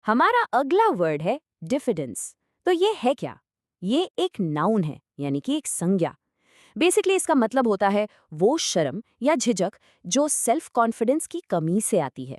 हमारा अगला वर्ड है डिफिडेंस। तो ये है क्या? ये एक नाउन है, यानी कि एक संज्ञा। बेसिकली इसका मतलब होता है वो शर्म या झिझक जो सेल्फ कॉन्फिडेंस की कमी से आती है।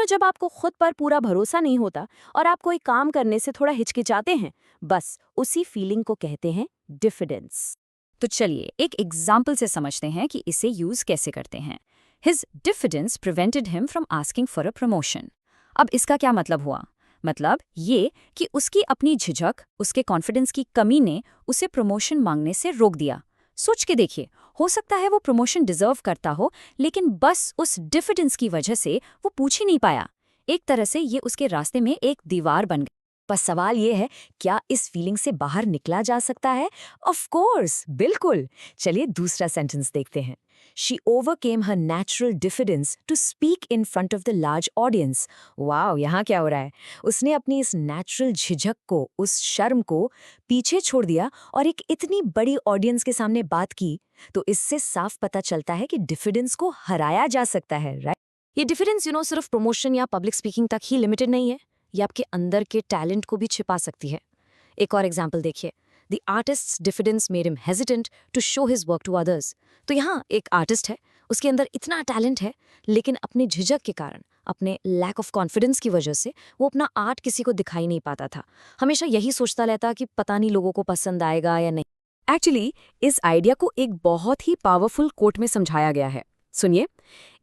जब आपको खुद पर पूरा भरोसा नहीं होता और आप कोई काम करने से थोड़ा हिचकिचाते हैं, बस उसी फीलिंग को कहते हैं डिफिडेंस। तो चलिए एक एग्जाम्पल से समझते हैं कि इसे यूज कैसे करते हैं। His diffidence prevented him from asking for a promotion. अब इसका क्या मतलब हुआ? मतलब ये कि उसकी अपनी झिझक, उसके कॉन्फिडेंस की कमी ने उसे प्रमोशन मांगने से रोक दिया। सोच के देखिए, हो सकता है वो प्रमोशन डिजर्व करता हो, लेकिन बस उस डिफिडेंस की वजह से वो पूछ ही नहीं पाया। एक तरह से ये उसके रास्ते में एक दीवार बन गई। बस सवाल ये है, क्या इस फीलिंग से बाहर निकला जा सकता है? ऑफ कोर्स, बिल्कुल। चलिए दूसरा सेंटेंस देखते हैं। She overcame her natural diffidence to speak in front of the large audience. Wow, यहाँ क्या हो रहा है? उसने अपनी इस नेचुरल झिझक को, उस शर्म को पीछे छोड़ दिया और एक इतनी बड़ी ऑडियंस के सामने बात की। तो इससे साफ पता चलता है कि डिफिडेंस को हराया जा सकता है, राइट? ये डिफिडेंस सिर्फ प्रमोशन या पब्लिक स्पीकिंग तक ही लिमिटेड नहीं है। ये आपके अंदर के टैलेंट को भी छिपा सकती है। एक और एग्जाम्पल देखिए। The artist's diffidence made him hesitant to show his work to others. तो यहाँ एक आर्टिस्ट है, उसके अंदर इतना टैलेंट है, लेकिन अपनी झिझक के कारण, अपने लैक ऑफ कॉन्फिडेंस की वजह से वो अपना आर्ट किसी को दिखाई नहीं पाता था। हमेशा यही सोचता रहता कि पता नहीं लोगों को पसंद आएगा या नहीं। एक्चुअली इस आइडिया को एक बहुत ही पावरफुल कोट में समझाया गया है। सुनिए।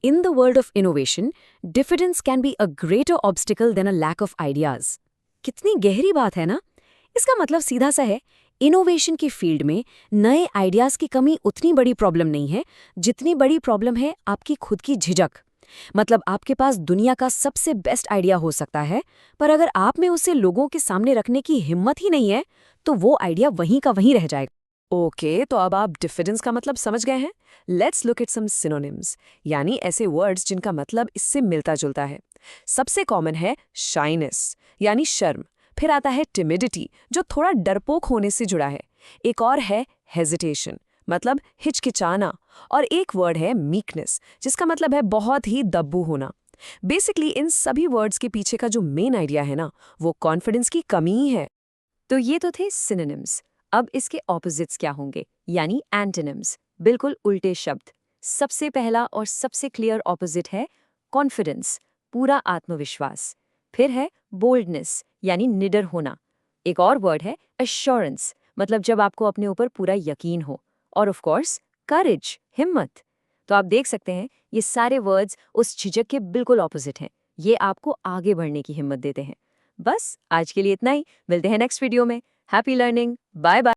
In the world of innovation, diffidence can be a greater obstacle than a lack of ideas. कितनी गहरी बात है ना? इसका मतलब सीधा सा है, इनोवेशन की फील्ड में नए आइडियाज की कमी उतनी बड़ी प्रॉब्लम नहीं है जितनी बड़ी प्रॉब्लम है आपकी खुद की झिझक। मतलब आपके पास दुनिया का सबसे बेस्ट आइडिया हो सकता है, पर अगर आप में उसे लोगों के सामने रखने की हिम्मत ही नहीं है, तो वो आइडिया वहीं का वहीं रह जाएगा। ओके, तो अब आप डिफिडेंस का मतलब समझ गए हैं। Let's look at some synonyms, यानी ऐसे वर्ड्स जिनका मतलब इससे मिलता जुलता है। सबसे कॉमन है शाइनेस, यानी शर्म। फिर आता है टिमिडिटी, जो थोड़ा डरपोक होने से जुड़ा है। एक और है हेजिटेशन, मतलब हिचकिचाना। और एक वर्ड है मीकनेस, जिसका मतलब है बहुत ही दब्बू होना। बेसिकली इन सभी वर्ड्स के पीछे का जो मेन आइडिया है ना, वो कॉन्फिडेंस की कमी ही है। तो ये तो थे सिनोनिम्स। अब इसके ऑपोजिट्स क्या होंगे, यानी एंटोनिम्स, बिल्कुल उल्टे शब्द। सबसे पहला और सबसे क्लियर ऑपोजिट है कॉन्फिडेंस, पूरा आत्मविश्वास। फिर है बोल्डनेस, यानी निडर होना। एक और वर्ड है एश्योरेंस, मतलब जब आपको अपने ऊपर पूरा यकीन हो। और ऑफ कोर्स करेज, हिम्मत। तो आप देख सकते हैं, ये सारे वर्ड्स उस झिझक के बिल्कुल ऑपोजिट हैं। ये आपको आगे बढ़ने की हिम्मत देते हैं। बस आज के लिए इतना ही। मिलते हैं नेक्स्ट वीडियो में। Happy learning. Bye bye.